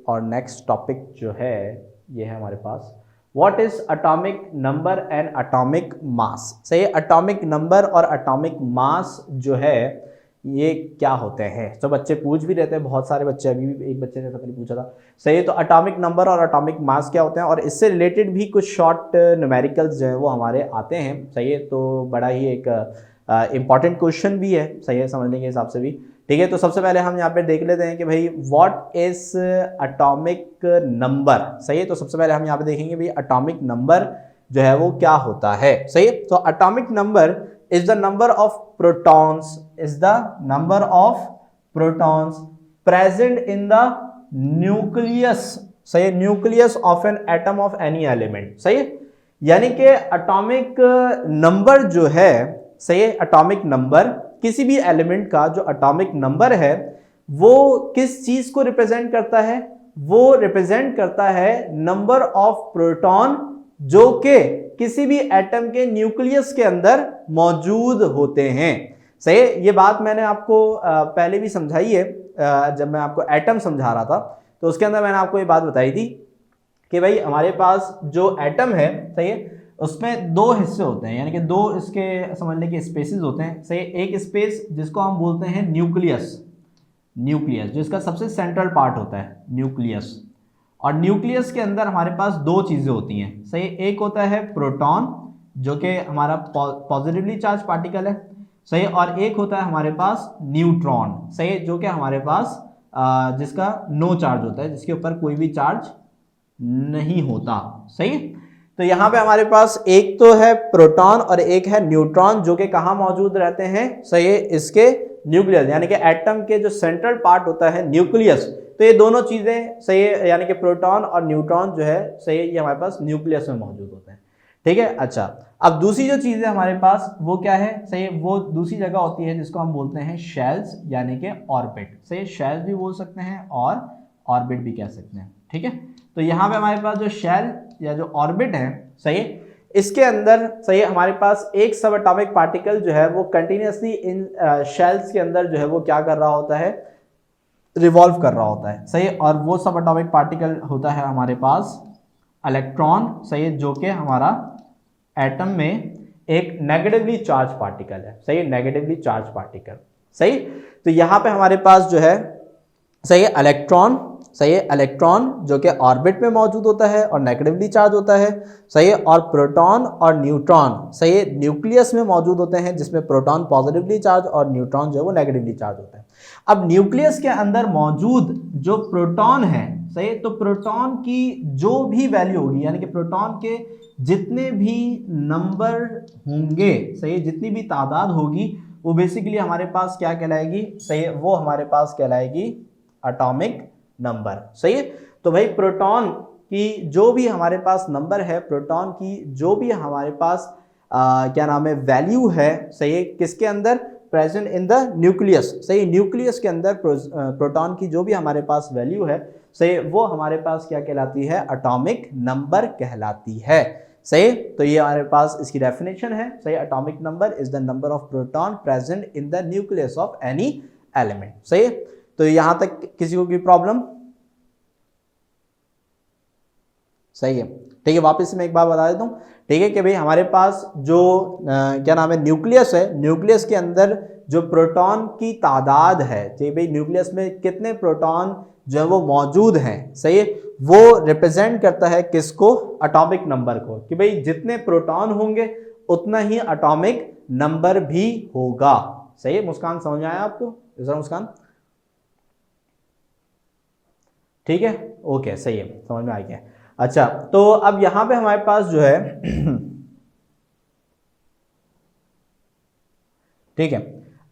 और next topic जो है ये है हमारे पास what is atomic number and atomic mass. सही है, एटॉमिक नंबर और एटॉमिक मास जो है ये क्या होते हैं। तो बच्चे पूछ भी रहते हैं, बहुत सारे बच्चे, अभी भी एक बच्चे ने पता नहीं पूछा था। सही है, तो एटॉमिक नंबर और एटॉमिक मास क्या होते हैं और इससे रिलेटेड भी कुछ शॉर्ट न्यूमेरिकल्स जो है वो हमारे आते हैं। सही है, तो बड़ा ही एक इंपॉर्टेंट क्वेश्चन भी है, सही है, समझने के हिसाब से भी। ठीक है, तो सबसे पहले हम यहाँ पे देख लेते हैं कि भाई व्हाट इज एटॉमिक नंबर। सही है, तो सबसे पहले हम यहाँ पे देखेंगे भाई एटॉमिक नंबर जो है वो क्या होता है। सही है, तो atomic number is the number of protons present in the nucleus। सही है, nucleus of an atom of any element. सही है, यानी कि एटॉमिक नंबर जो है, सही है, एटॉमिक नंबर किसी भी एलिमेंट का जो एटॉमिक नंबर है वो किस चीज को रिप्रेजेंट करता है, वो रिप्रेजेंट करता है नंबर ऑफ प्रोटॉन जो कि किसी भी एटम के न्यूक्लियस के अंदर मौजूद होते हैं। सही है, ये बात मैंने आपको पहले भी समझाई है, जब मैं आपको एटम समझा रहा था तो उसके अंदर मैंने आपको ये बात बताई थी कि भाई हमारे पास जो एटम है, सही है, उसमें दो हिस्से होते हैं, यानी कि दो इसके समझने के स्पेसेस होते हैं। सही है, एक स्पेस जिसको हम बोलते हैं न्यूक्लियस, जो इसका सबसे सेंट्रल पार्ट होता है न्यूक्लियस। और न्यूक्लियस के अंदर हमारे पास दो चीजें होती हैं। सही, एक होता है प्रोटॉन जो कि हमारा पॉजिटिवली चार्ज पार्टिकल है। सही, और एक होता है हमारे पास न्यूट्रॉन। सही, जो कि हमारे पास जिसका नो चार्ज होता है, जिसके ऊपर कोई भी चार्ज नहीं होता। सही, तो यहां पे हमारे पास एक तो है प्रोटॉन और एक है न्यूट्रॉन जो कि कहां मौजूद रहते हैं। सही है, इसके न्यूक्लियस यानी कि एटम के जो सेंट्रल पार्ट होता है न्यूक्लियस, तो ये दोनों चीजें, सही है, यानी कि प्रोटॉन और न्यूट्रॉन जो है, सही है, ये हमारे पास न्यूक्लियस में मौजूद होते हैं। ठीक है, अच्छा, अब दूसरी जो चीज है हमारे पास वो क्या है। सही है, वो दूसरी जगह होती है जिसको हम बोलते हैं शेल्स यानी कि ऑर्बिट। सही, शेल्स भी बोल सकते हैं और ऑर्बिट भी कह सकते हैं। ठीक है, तो यहाँ पे हमारे पास जो शेल या जो ऑर्बिट है, सही है, इसके अंदर, सही है, हमारे पास एक सब एटॉमिक पार्टिकल जो है वो कंटिन्यूसली इन शेल्स के अंदर जो है वो क्या कर रहा होता है, रिवॉल्व कर रहा होता है। सही, और वो सब एटॉमिक पार्टिकल होता है हमारे पास इलेक्ट्रॉन। सही, जो कि हमारा एटम में एक नेगेटिवली चार्ज पार्टिकल है। सही, नेगेटिवली चार्ज पार्टिकल। सही, तो यहां पे हमारे पास जो है, सही है, इलेक्ट्रॉन, सही है, इलेक्ट्रॉन जो कि ऑर्बिट में मौजूद होता है और नेगेटिवली चार्ज होता है। सही है, और प्रोटॉन और न्यूट्रॉन, सही है, न्यूक्लियस में मौजूद होते हैं जिसमें प्रोटॉन पॉजिटिवली चार्ज और न्यूट्रॉन जो है वो नेगेटिवली चार्ज होता है। अब न्यूक्लियस के अंदर मौजूद जो प्रोटॉन है, सही, तो प्रोटॉन की जो भी वैल्यू होगी, यानी कि प्रोटॉन के जितने भी नंबर होंगे, सही, जितनी भी तादाद होगी, वो बेसिकली हमारे पास क्या कहलाएगी। सही है, वो हमारे पास कहलाएगी एटॉमिक नंबर। सही है, तो भाई प्रोटॉन की जो भी हमारे पास नंबर है, प्रोटॉन की जो भी हमारे पास क्या नाम है वैल्यू है, सही है, किसके अंदर, प्रेजेंट इन द न्यूक्लियस। सही, न्यूक्लियस के अंदर प्रोटॉन की जो भी हमारे पास वैल्यू है, सही, वो हमारे पास क्या कहलाती है, एटॉमिक नंबर कहलाती है। सही, तो ये हमारे पास इसकी डेफिनेशन है। सही, atomic number is the number of proton present in the nucleus of any element. सही, तो यहां तक किसी को कोई प्रॉब्लम? सही है, ठीक है, वापस मैं एक बार बता देता हूँ। ठीक है, कि भाई हमारे पास जो क्या नाम है न्यूक्लियस है, न्यूक्लियस के अंदर जो प्रोटॉन की तादाद है, ठीक है भाई, न्यूक्लियस में कितने प्रोटॉन जो है वो मौजूद हैं, सही है, वो रिप्रेजेंट करता है किसको, एटॉमिक नंबर को, कि भाई जितने प्रोटॉन होंगे उतना ही एटॉमिक नंबर भी होगा। सही है, मुस्कान समझ में आया आपको? मुस्कान ठीक है, ओके, सही है, समझ में आ गया। अच्छा, तो अब यहां पे हमारे पास जो है ठीक है,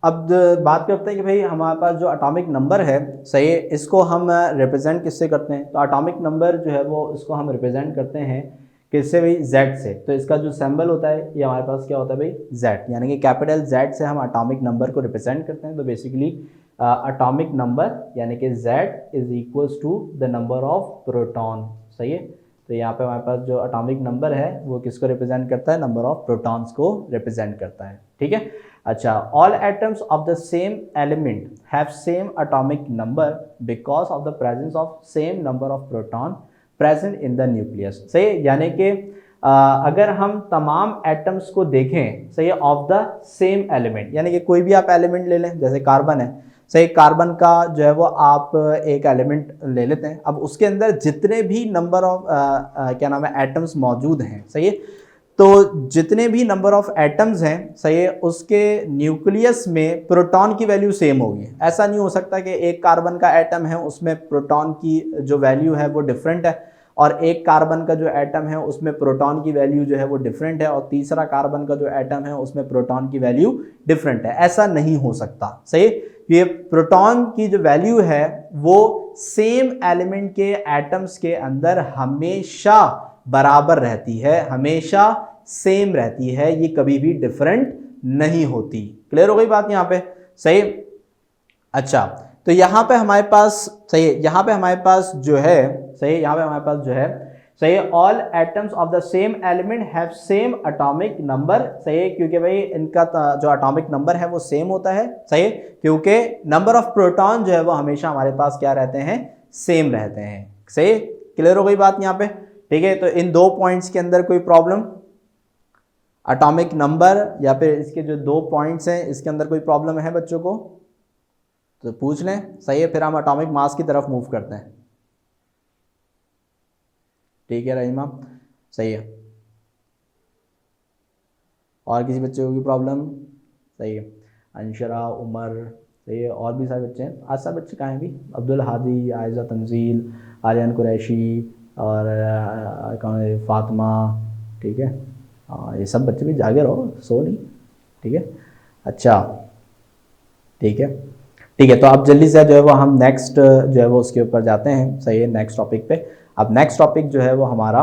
अब बात करते हैं कि भाई हमारे पास जो एटॉमिक नंबर है, सही है, इसको हम रिप्रेजेंट किससे करते हैं। तो एटॉमिक नंबर जो है वो इसको हम रिप्रेजेंट करते हैं किससे भाई, जेड से। तो इसका जो सिंबल होता है ये हमारे पास क्या होता है भाई, जेड, यानी कि कैपिटल जेड से हम एटॉमिक नंबर को रिप्रेजेंट करते हैं। तो बेसिकली एटॉमिक नंबर यानी कि Z is equals to the number of proton. सही है, तो यहाँ पे हमारे पास जो एटॉमिक नंबर है वो किसको रिप्रेजेंट करता है, नंबर ऑफ प्रोटॉन्स को रिप्रेजेंट करता है, ठीक है। अच्छा, all atoms of the same element have same atomic number because of the presence of same number of proton present in the nucleus. सही, यानी कि अगर हम तमाम एटम्स को देखें, सही, ऑफ द सेम एलिमेंट, यानी कि कोई भी आप एलिमेंट ले लें, जैसे कार्बन है, सही, कार्बन का जो है वो आप एक एलिमेंट ले लेते हैं, अब उसके अंदर जितने भी नंबर ऑफ क्या नाम है एटम्स मौजूद हैं, सही है, तो जितने भी नंबर ऑफ एटम्स हैं, सही है, उसके न्यूक्लियस में प्रोटॉन की वैल्यू सेम होगी। ऐसा नहीं हो सकता कि एक कार्बन का एटम है उसमें प्रोटॉन की जो वैल्यू है वो डिफरेंट है, और एक कार्बन का जो एटम है उसमें प्रोटॉन की वैल्यू जो है वो डिफरेंट है, और तीसरा कार्बन का जो एटम है उसमें प्रोटॉन की वैल्यू डिफरेंट है। ऐसा नहीं हो सकता, सही। ये प्रोटॉन की जो वैल्यू है वो सेम एलिमेंट के एटम्स के अंदर हमेशा बराबर रहती है, हमेशा सेम रहती है, ये कभी भी डिफरेंट नहीं होती। क्लियर हो गई बात यहाँ पे, सही। अच्छा, तो यहाँ पे हमारे पास, सही, यहाँ पे हमारे पास जो है, सही, यहाँ पे हमारे पास जो है, सही, all atoms of the same element have same atomic number, सही, क्योंकि भाई इनका जो एटॉमिक नंबर है वो सेम होता है, सही, क्योंकि नंबर ऑफ प्रोटॉन जो है वो हमेशा हमारे पास क्या रहते हैं, सेम रहते हैं, सही। क्लियर हो गई बात यहाँ पे, ठीक है। तो इन दो पॉइंट्स के अंदर कोई प्रॉब्लम, एटॉमिक नंबर या फिर इसके जो दो पॉइंट्स हैं इसके अंदर कोई प्रॉब्लम है बच्चों को तो पूछ लें, सही है। फिर हम एटॉमिक मास की तरफ मूव करते हैं, ठीक है रहीमा, सही है। और किसी बच्चे को कोई प्रॉब्लम, सही है, अंशरा, उमर, सही है, और भी सारे बच्चे हैं। आज सारे बच्चे कहाँ हैं भी, अब्दुल हादी, आयजा तंजील, आर्यन कुरैशी और कौन है, फातिमा, ठीक है, ये सब बच्चे भी जागे रहो, सो नहीं, ठीक है। अच्छा, ठीक है, ठीक है। तो अब जल्दी से जो है वो हम नेक्स्ट जो है वो उसके ऊपर जाते हैं, सही है, नेक्स्ट टॉपिक पे। अब नेक्स्ट टॉपिक जो है वो हमारा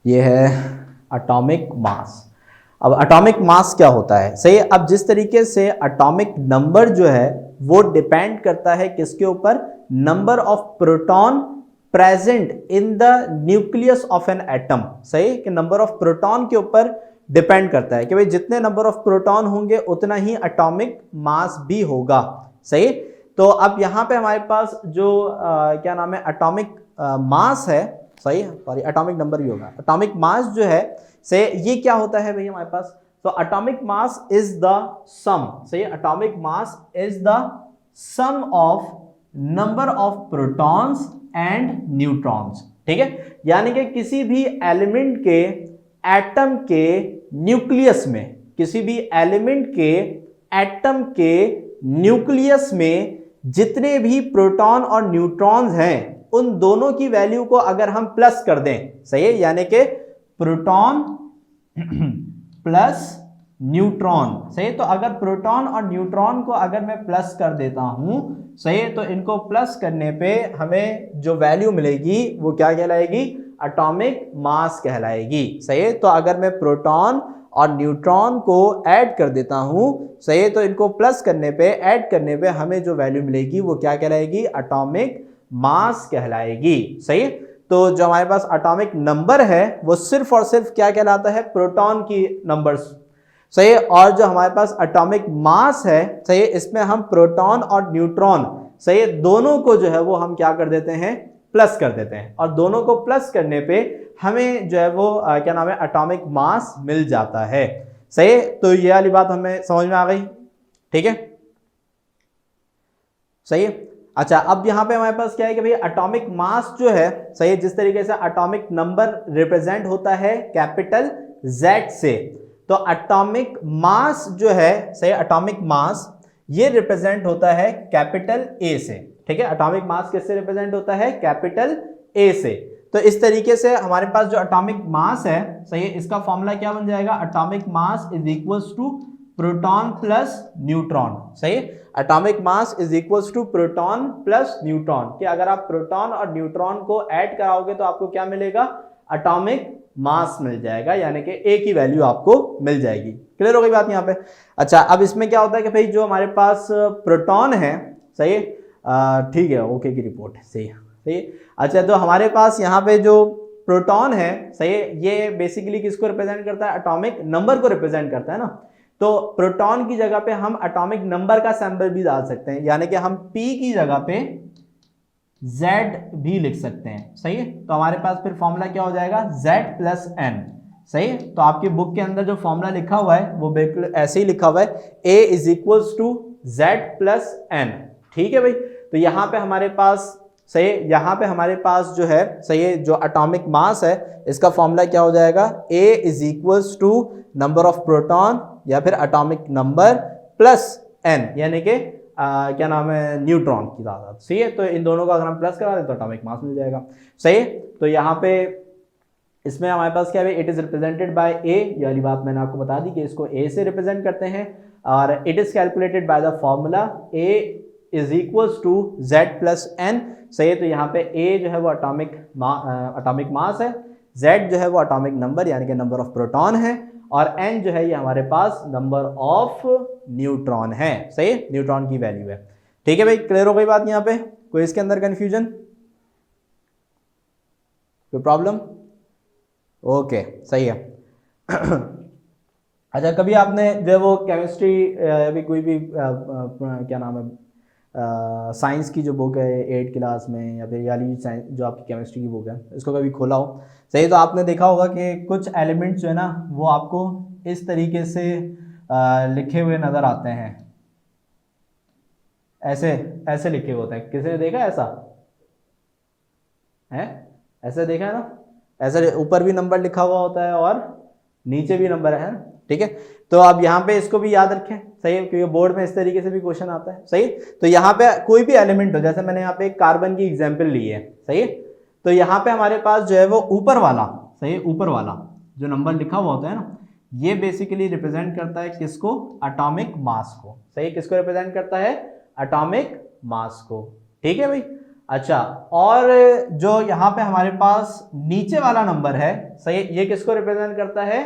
ये है एटॉमिक मास। अब एटॉमिक मास क्या होता है, सही है। अब जिस तरीके से एटॉमिक नंबर जो है वो डिपेंड करता है किसके ऊपर, number of proton present in the nucleus of an atom, सही, कि नंबर ऑफ प्रोटॉन के ऊपर डिपेंड करता है कि भाई जितने नंबर ऑफ प्रोटॉन होंगे उतना ही एटॉमिक मास भी होगा, सही। तो अब यहाँ पे हमारे पास जो क्या नाम है एटॉमिक मास है, सही, सॉरी एटॉमिक नंबर भी होगा, एटॉमिक मास जो है, सही, ये क्या होता है भाई हमारे पास, तो atomic mass is the sum, सही, atomic mass is the sum of number of protons and neutrons, ठीक है। यानी कि किसी भी एलिमेंट के एटम के न्यूक्लियस में, किसी भी एलिमेंट के एटम के न्यूक्लियस में जितने भी प्रोटॉन और न्यूट्रॉन्स हैं उन दोनों की वैल्यू को अगर हम प्लस कर दें, सही है, यानी कि प्रोटॉन प्लस न्यूट्रॉन, सही। तो अगर प्रोटॉन और न्यूट्रॉन को अगर मैं प्लस कर देता हूं, सही, तो इनको प्लस करने पे हमें जो वैल्यू मिलेगी वो क्या कहलाएगी, एटॉमिक मास कहलाएगी, सही। तो अगर मैं प्रोटॉन और न्यूट्रॉन को ऐड कर देता हूं, सही, तो इनको प्लस करने पे, ऐड करने पे हमें जो वैल्यू मिलेगी वो क्या कहलाएगी, एटॉमिक मास कहलाएगी, सही। तो जो हमारे पास एटॉमिक नंबर है वो सिर्फ और सिर्फ क्या कहलाता है, प्रोटॉन की नंबर्स, सही। और जो हमारे पास एटॉमिक मास है, सही, इसमें हम प्रोटॉन और न्यूट्रॉन, सही, दोनों को जो है वो हम क्या कर देते हैं, प्लस कर देते हैं, और दोनों को प्लस करने पे हमें जो है वो क्या नाम है, एटॉमिक मास मिल जाता है, सही। तो ये वाली बात हमें समझ में आ गई, ठीक है, सही है। अच्छा, अब यहां पे हमारे पास क्या है कि भाई एटॉमिक मास जो है, सही, जिस तरीके से एटॉमिक नंबर रिप्रेजेंट होता है कैपिटल Z से, तो एटॉमिक मास जो है, सही, एटॉमिक मास ये रिप्रेजेंट होता है कैपिटल A से, ठीक है। एटॉमिक मास किससे रिप्रेजेंट होता है, कैपिटल A से। तो इस तरीके से हमारे पास जो एटॉमिक मास है, सही है, इसका फॉर्मूला क्या बन जाएगा, atomic mass is equals to proton plus neutron, सही। Atomic mass is equals to proton plus neutron, कि अगर आप प्रोटॉन और न्यूट्रॉन को ऐड कराओगे तो आपको क्या मिलेगा, एटॉमिक मास मिल जाएगा, यानी कि ए की वैल्यू आपको मिल जाएगी। क्लियर हो गई बात यहाँ पे। अच्छा, अब इसमें क्या होता है कि भाई जो हमारे पास प्रोटॉन है, सही, ठीक है, ओके की रिपोर्ट, सही, सही है। अच्छा, तो हमारे पास यहाँ पे जो प्रोटॉन है, सही है, ये बेसिकली किसको रिप्रेजेंट करता है? एटॉमिक नंबर को रिप्रेजेंट करता है ना। तो प्रोटॉन की जगह पे हम एटॉमिक नंबर का सिंबल भी डाल सकते हैं, यानी कि हम P की जगह पे Z भी लिख सकते हैं, सही है। तो हमारे पास फिर फॉर्मूला क्या हो जाएगा? Z+N, सही है। तो आपकी बुक के अंदर जो फॉर्मूला लिखा हुआ है वो बिल्कुल ऐसे ही लिखा हुआ है, A = Z+N, ठीक है भाई। तो यहाँ पे हमारे पास, सही है, यहाँ पे हमारे पास जो है, सही है, जो एटॉमिक मास है इसका फॉर्मूला क्या हो जाएगा? A = नंबर ऑफ प्रोटॉन या फिर एटॉमिक नंबर प्लस N, यानी कि क्या नाम है, न्यूट्रॉन की तादाद, सही है। तो इन दोनों का अगर हम प्लस करा दें तो एटॉमिक मास मिल जाएगा, सही है। तो यहाँ पे इसमें हमारे पास क्या है? इट इज रिप्रेजेंटेड बाय ए, ये वाली बात मैंने आपको बता दी कि इसको ए से रिप्रेजेंट करते हैं, और it is calculated by the formula A = Z+N, सही है। तो यहाँ पे ए जो है वो एटॉमिक मास है, Z जो है वो एटॉमिक नंबर यानी कि नंबर ऑफ प्रोटॉन है, और N जो है ये हमारे पास नंबर ऑफ न्यूट्रॉन है, सही है, न्यूट्रॉन की वैल्यू है, ठीक है भाई। क्लियर हो गई बात यहाँ पे? कोई इसके अंदर कंफ्यूजन, कोई प्रॉब्लम? ओके, सही है। अच्छा, कभी आपने जो वो केमिस्ट्री अभी कोई भी क्या नाम है, साइंस की जो बुक है 8 क्लास में, या फिर याली साइंस जो आपकी केमिस्ट्री की बुक है, इसको कभी खोला हो, सही, तो आपने देखा होगा कि कुछ एलिमेंट्स जो है ना वो आपको इस तरीके से लिखे हुए नज़र आते हैं, ऐसे ऐसे लिखे हुए होते हैं। किसी ने देखा ऐसा है? ऐसे देखा है ना, ऐसे ऊपर भी नंबर लिखा हुआ होता है और नीचे भी नंबर है, ठीक है। तो आप यहाँ पे इसको भी याद रखें, सही है, क्योंकि बोर्ड में इस तरीके से भी क्वेश्चन आता है, सही। तो यहाँ पे कोई भी एलिमेंट हो, जैसे मैंने यहाँ पे कार्बन की एग्जांपल ली है, सही है, तो यहाँ पे हमारे पास जो है वो ऊपर वाला, सही है, ऊपर वाला जो नंबर लिखा हुआ होता है ना, ये बेसिकली रिप्रेजेंट करता है किसको? एटॉमिक मास को, सही। किसको रिप्रेजेंट करता है? एटॉमिक मास को, ठीक है भाई। अच्छा, और जो यहाँ पे हमारे पास नीचे वाला नंबर है, सही, ये किसको रिप्रेजेंट करता है?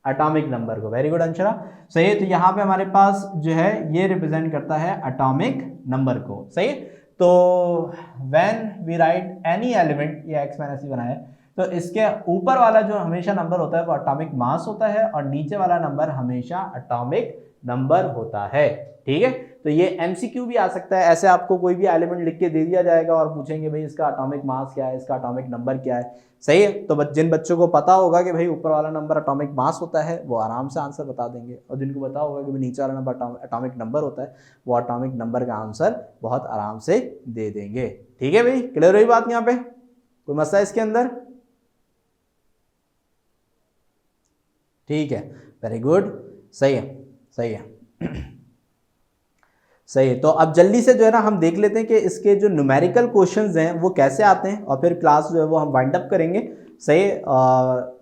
एटॉमिक नंबर को। वेरी गुड अंशरा, सही है। तो यहाँ पे हमारे पास जो है ये रिप्रेजेंट करता है एटॉमिक नंबर को, सही। तो when we write any element, ये एक्स मैंने ऐसे बनाया है, तो इसके ऊपर वाला जो हमेशा नंबर होता है वो एटॉमिक मास होता है, और नीचे वाला नंबर हमेशा एटॉमिक नंबर होता है, ठीक है। तो ये एमसीक्यू भी आ सकता है, ऐसे आपको कोई भी एलिमेंट लिख के दे दिया जाएगा और पूछेंगे भाई इसका एटॉमिक मास क्या है, इसका एटॉमिक नंबर क्या है, सही है। तो जिन बच्चों को पता होगा कि भाई ऊपर वाला नंबर एटॉमिक मास होता है वो आराम से आंसर बता देंगे, और जिनको पता होगा कि भाई नीचे वाला नंबर एटॉमिक नंबर होता है वो एटॉमिक नंबर का आंसर बहुत आराम से दे देंगे, ठीक है भाई। क्लियर हुई बात यहाँ पे? कोई मसला इसके अंदर? ठीक है, वेरी गुड, सही है, सही है। सही है। तो अब जल्दी से जो है ना हम देख लेते हैं कि इसके जो न्यूमेरिकल क्वेश्चंस हैं वो कैसे आते हैं, और फिर क्लास जो है वो हम वाइंड अप करेंगे, सही।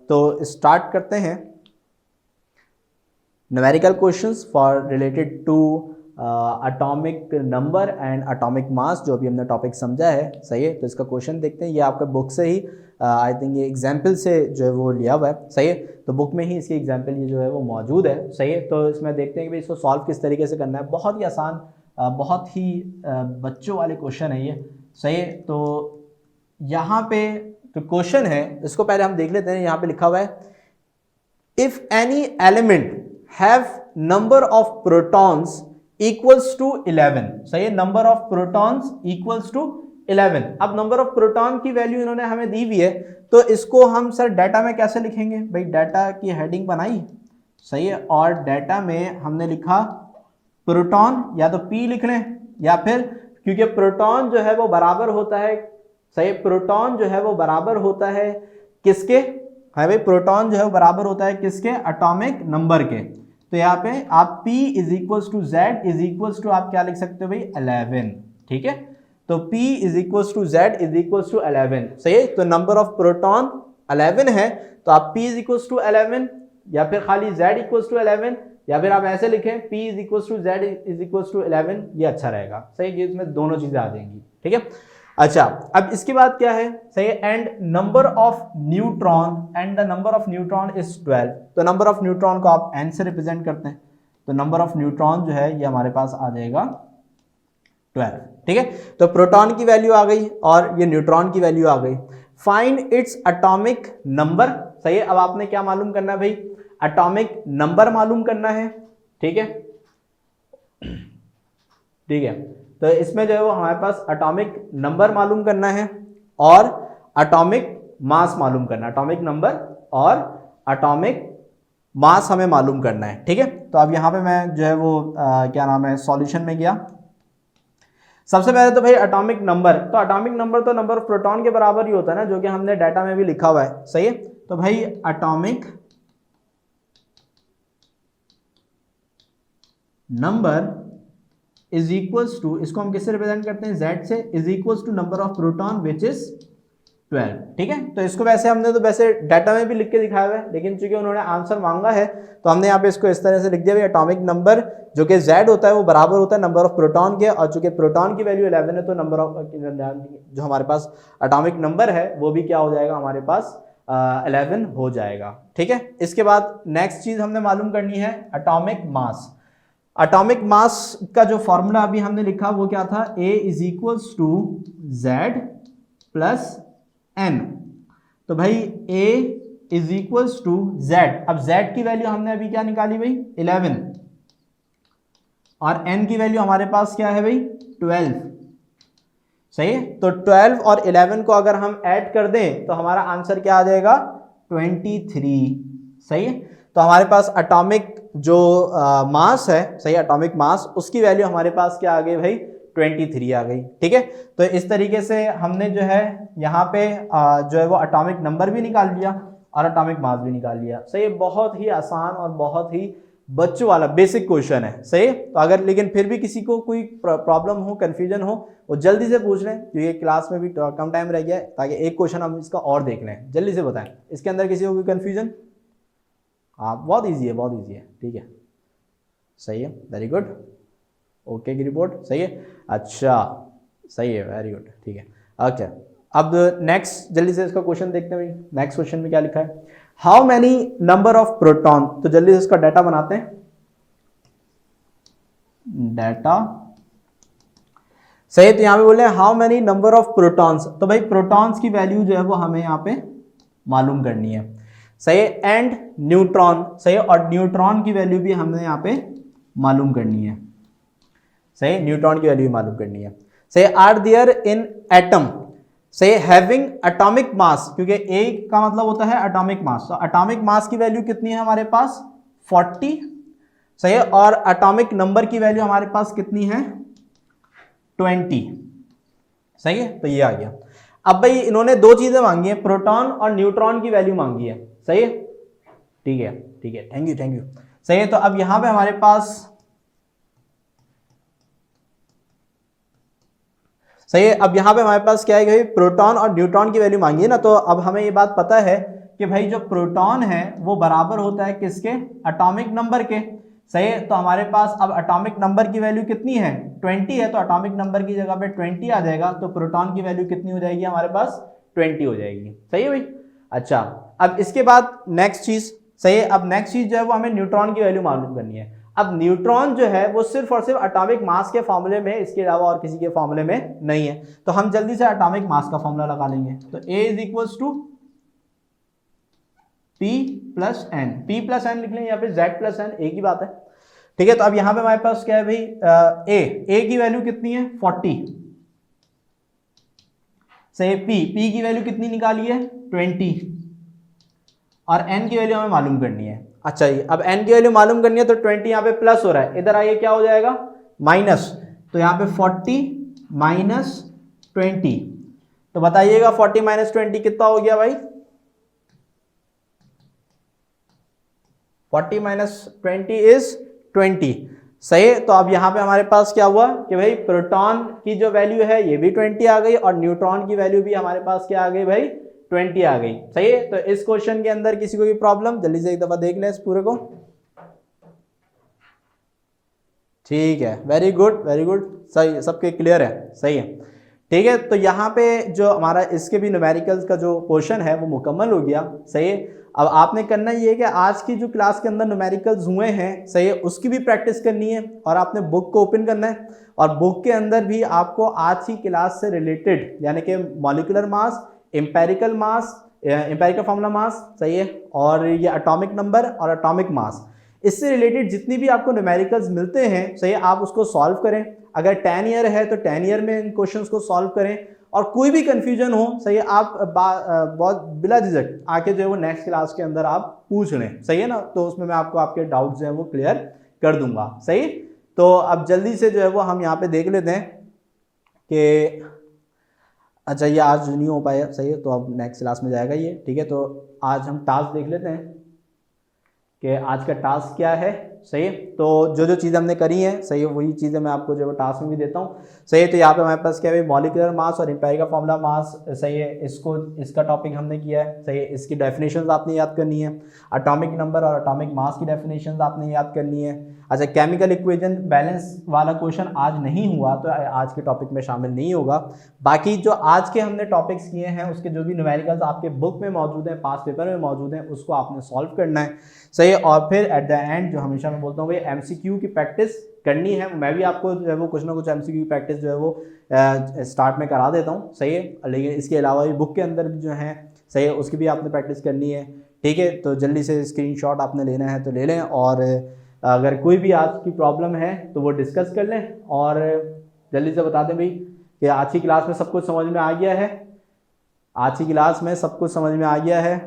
तो स्टार्ट करते हैं numerical questions for related to atomic number and atomic mass, जो अभी हमने टॉपिक समझा है, सही है। तो इसका क्वेश्चन देखते हैं, ये आपका बुक से ही आई थिंक ये एग्जाम्पल से जो है वो लिया हुआ है, सही है। तो बुक में ही इसकी एग्जाम्पल ये जो है वो मौजूद है, सही है। तो इसमें देखते हैं कि भाई इसको सॉल्व किस तरीके से करना है। बहुत ही आसान, बहुत ही बच्चों वाले क्वेश्चन है ये, सही है। तो यहाँ पे तो क्वेश्चन है, इसको पहले हम देख लेते हैं। यहाँ पे लिखा हुआ है, if any element have number of protons equals to 11, सही है, number of protons equals to 11। अब नंबर ऑफ प्रोटॉन की वैल्यू इन्होंने हमें दी हुई है, तो इसको हम सर डाटा में कैसे लिखेंगे? भाई डाटा की हेडिंग बनाई, सही है, और डाटा में हमने लिखा प्रोटॉन, या तो P लिख लें, या फिर क्योंकि प्रोटॉन जो है वो बराबर होता है, सही, प्रोटॉन जो है वो बराबर होता है किसके? है भाई, प्रोटॉन जो है वो बराबर होता है किसके? एटॉमिक नंबर के। तो यहाँ पे आप P = Z = आप क्या लिख सकते हो भाई? 11, ठीक है। तो P = Z = 11, सही है। तो नंबर ऑफ प्रोटॉन 11 है, तो आप P = 11, या फिर खाली Z = 11, या फिर आप ऐसे लिखें P = Z = 11, ये अच्छा रहेगा, सही। ये इसमें दोनों चीजें आ जाएंगी, ठीक है। अच्छा, अब इसके बाद क्या है? सही है, and number of neutron, and the number of neutron is 12। तो नंबर ऑफ न्यूट्रॉन को आप n से रिप्रेजेंट करते हैं, तो नंबर ऑफ न्यूट्रॉन जो है ये हमारे पास आ जाएगा 12। ठीक है, तो प्रोटॉन की वैल्यू आ गई और ये न्यूट्रॉन की वैल्यू आ गई। Find its atomic number. सही है, अब आपने क्या मालूम करना है भाई, एटॉमिक नंबर मालूम करना है। ठीक है, ठीक है, तो इसमें जो है वो हमारे पास एटॉमिक नंबर मालूम करना है और एटॉमिक मास मालूम करना है। एटॉमिक नंबर और एटॉमिक मास हमें मालूम करना है। ठीक है, तो अब यहाँ पे मैं जो है वो क्या नाम है, सॉल्यूशन में गया। सबसे पहले तो भाई एटॉमिक नंबर, तो एटॉमिक नंबर तो नंबर ऑफ प्रोटॉन के बराबर ही होता है ना, जो कि हमने डाटा में भी लिखा हुआ है। सही है, तो भाई atomic number is equals to, इसको हम किससे रिप्रेजेंट करते हैं, z से, is equals to number of proton which is 12। ठीक है, तो इसको वैसे हमने तो वैसे डाटा में भी लिख के दिखाया हुआ है, लेकिन चूंकि उन्होंने आंसर मांगा है तो हमने यहाँ पे इसको इस तरह से लिख दिया। एटॉमिक नंबर जो कि z होता है वो बराबर होता है नंबर ऑफ प्रोटॉन के, और चूंकि प्रोटॉन की वैल्यू 11 है तो नंबर ऑफ जो हमारे पास एटॉमिक नंबर है वो भी क्या हो जाएगा, हमारे पास 11 हो जाएगा। ठीक है, इसके बाद नेक्स्ट चीज हमने मालूम करनी है एटॉमिक मास। एटॉमिक मास का जो फॉर्मूला अभी हमने लिखा वो क्या था, A is equals to Z plus N। तो भाई A is equals to Z, अब Z की वैल्यू हमने अभी क्या निकाली भाई 11, और N की वैल्यू हमारे पास क्या है भाई 12। सही है, तो 12 और 11 को अगर हम ऐड कर दें तो हमारा आंसर क्या आ जाएगा 23। सही है, तो हमारे पास एटॉमिक जो मास है, सही, एटॉमिक मास, उसकी वैल्यू हमारे पास क्या आ गई भाई 23 आ गई। ठीक है, तो इस तरीके से हमने जो है यहाँ पे जो है वो एटॉमिक नंबर भी निकाल लिया और एटॉमिक मास भी निकाल लिया। सही है, बहुत ही आसान और बहुत ही बच्चों वाला बेसिक क्वेश्चन है। सही, तो अगर लेकिन फिर भी किसी को कोई प्रॉब्लम हो, कंफ्यूजन हो, वो जल्दी से पूछ लें, क्योंकि क्लास में भी कम टाइम रह गया है, ताकि एक क्वेश्चन हम इसका और देख लें। जल्दी से बताएं, इसके अंदर किसी को कोई कंफ्यूजन? हाँ, बहुत इजी है, बहुत इजी है। ठीक है, सही है, वेरी गुड, ओके की रिपोर्ट सही है, अच्छा सही है, वेरी गुड। ठीक है, अच्छा, अब नेक्स्ट जल्दी से इसका क्वेश्चन देखते हैं। नेक्स्ट क्वेश्चन में क्या लिखा है, how many number of proton, तो जल्दी से इसका डाटा बनाते हैं। डाटा सही है, तो यहां पे बोले how many number of protons, तो भाई प्रोटॉन्स की वैल्यू जो है वो हमें यहाँ पे मालूम करनी है। सही है, एंड न्यूट्रॉन, सही है, और न्यूट्रॉन की वैल्यू भी हमने यहाँ पे मालूम करनी है। सही, न्यूट्रॉन की वैल्यू मालूम करनी है। सही, आर देयर इन एटम, सही, हैविंग एटॉमिक मास, क्योंकि ए का मतलब होता है एटॉमिक मास, तो एटॉमिक मास की वैल्यू कितनी है हमारे पास 40। सही है, और एटॉमिक नंबर की वैल्यू हमारे पास कितनी है 20। सही है, तो ये आ गया। अब भाई इन्होंने दो चीजें मांगी है, प्रोटॉन और न्यूट्रॉन की वैल्यू मांगी है। सही है, ठीक है, ठीक है, थैंक यू, थैंक यू। सही है, तो अब यहां पे हमारे पास, सही है, अब यहां पे हमारे पास क्या है भाई, प्रोटॉन और न्यूट्रॉन की वैल्यू मांगी है ना, तो अब हमें ये बात पता है कि भाई जो प्रोटॉन है वो बराबर होता है किसके, एटॉमिक नंबर के। सही है, तो हमारे पास अब एटॉमिक नंबर की वैल्यू कितनी है 20 है, तो एटॉमिक नंबर की जगह पे 20 आ जाएगा, तो प्रोटॉन की वैल्यू कितनी हो जाएगी हमारे पास 20 हो जाएगी। सही है भाई, अच्छा, अब इसके बाद नेक्स्ट चीज, सही है, अब नेक्स्ट चीज जो है वो हमें न्यूट्रॉन की वैल्यू मालूम करनी है। अब न्यूट्रॉन जो है वो सिर्फ और सिर्फ एटॉमिक मास के फॉर्मूले में, इसके अलावा और किसी के फॉर्मूले में नहीं है, तो हम जल्दी से एटॉमिक मास का फॉर्मूला लगा लेंगे। तो A is equals to P plus N, P plus N लिख लेंगे, यहाँ पे Z प्लस एन, एक ही बात है। ठीक है, तो अब यहां पे हमारे पास क्या है भाई A की वैल्यू कितनी है 40। सही, P की वैल्यू कितनी निकाली है 20, और N की वैल्यू हमें मालूम करनी है। अच्छा जी, अब N की वैल्यू मालूम करनी है, तो 20 यहाँ पे प्लस हो रहा है, इधर आइए क्या हो जाएगा माइनस, तो यहाँ पे 40 माइनस 20, तो बताइएगा 40 माइनस 20 कितना हो गया भाई, 40 माइनस 20 इज 20। सही है, तो अब यहाँ पे हमारे पास क्या हुआ कि भाई प्रोटॉन की जो वैल्यू है ये भी 20 आ गई, और न्यूट्रॉन की वैल्यू भी हमारे पास क्या आ गई भाई 20 आ गई। सही है, तो इस क्वेश्चन के अंदर किसी को भी प्रॉब्लम, जल्दी से एक दफा देख लें इस पूरे को। ठीक है, वेरी गुड, वेरी गुड, सही, सबके क्लियर है, सही है। ठीक है, तो यहाँ पे जो हमारा इसके भी न्यूमेरिकल्स का जो पोर्शन है वो मुकम्मल हो गया। सही है, अब आपने करना ये है कि आज की जो क्लास के अंदर न्यूमेरिकल्स हुए हैं, सही है, उसकी भी प्रैक्टिस करनी है और आपने बुक को ओपन करना है और बुक के अंदर भी आपको आज की क्लास से रिलेटेड यानी कि मॉलिक्यूलर मास, एम्पेरिकल मास, एम्पेरिकल फार्मूला मास, सही है, और ये एटॉमिक नंबर और एटॉमिक मास, इससे रिलेटेड जितनी भी आपको न्यूमेरिकल्स मिलते हैं, सही है, आप उसको सॉल्व करें। अगर 10 ईयर है तो 10 ईयर में इन क्वेश्चंस को सॉल्व करें और कोई भी कंफ्यूजन हो, सही है, आप बहुत बिला झिझक आके जो है वो नेक्स्ट क्लास के अंदर आप पूछ लें, सही है ना, तो उसमें मैं आपको आपके डाउट्स जो है वो क्लियर कर दूंगा। सही, तो अब जल्दी से जो है वो हम यहाँ पे देख लेते हैं कि अच्छा ये आज नहीं हो पाया, सही है, तो अब नेक्स्ट क्लास में जाएगा ये, ठीक है। तो आज हम टास्क देख लेते हैं कि आज का टास्क क्या है। सही है, तो जो जो चीज़ें हमने करी हैं, सही है, वही चीज़ें मैं आपको जो है टास्क में भी देता हूँ। सही है, तो यहाँ पे हमारे पास क्या है, मॉलिक्यूलर मास और एम्पेरिकल फार्मूला मास, सही है, इसका टॉपिक हमने किया है। सही है, इसकी डेफिनेशंस आपने याद करनी है। एटॉमिक नंबर और एटॉमिक मास की डेफिनेशंस आपने याद करनी है। अच्छा, केमिकल इक्वेशन बैलेंस वाला क्वेश्चन आज नहीं हुआ तो आज के टॉपिक में शामिल नहीं होगा। बाकी जो आज के हमने टॉपिक्स किए हैं उसके जो भी न्यूमेरिकल्स आपके बुक में मौजूद हैं, पास पेपर में मौजूद हैं, उसको आपने सॉल्व करना है। सही है, और फिर एट द एंड जो हमेशा मैं बोलता हूँ भाई एमसीक्यू की प्रैक्टिस करनी है। मैं भी आपको जो है वो कुछ ना कुछ एमसीक्यू की प्रैक्टिस जो है वो स्टार्ट में करा देता हूँ। सही है, लेकिन इसके अलावा भी बुक के अंदर भी जो है, सही है, उसकी भी आपने प्रैक्टिस करनी है। ठीक है, तो जल्दी से स्क्रीनशॉट आपने लेना है तो ले लें, और अगर कोई भी आज की प्रॉब्लम है तो वो डिस्कस कर लें और जल्दी से बता दें भाई कि आज की क्लास में सब कुछ समझ में आ गया है। आज की क्लास में सब कुछ समझ में आ गया है,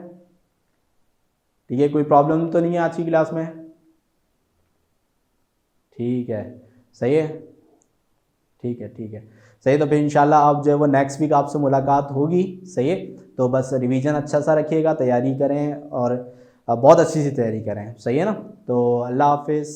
ठीक है, कोई प्रॉब्लम तो नहीं है आज की क्लास में? ठीक है, सही है, ठीक है, ठीक है, सही। तो फिर इंशाल्लाह अब जो है वो नेक्स्ट वीक आपसे मुलाकात होगी। सही है, तो बस रिवीजन अच्छा सा रखिएगा, तैयारी करें और बहुत अच्छी सी तैयारी करें। सही है ना, तो अल्लाह हाफिज़।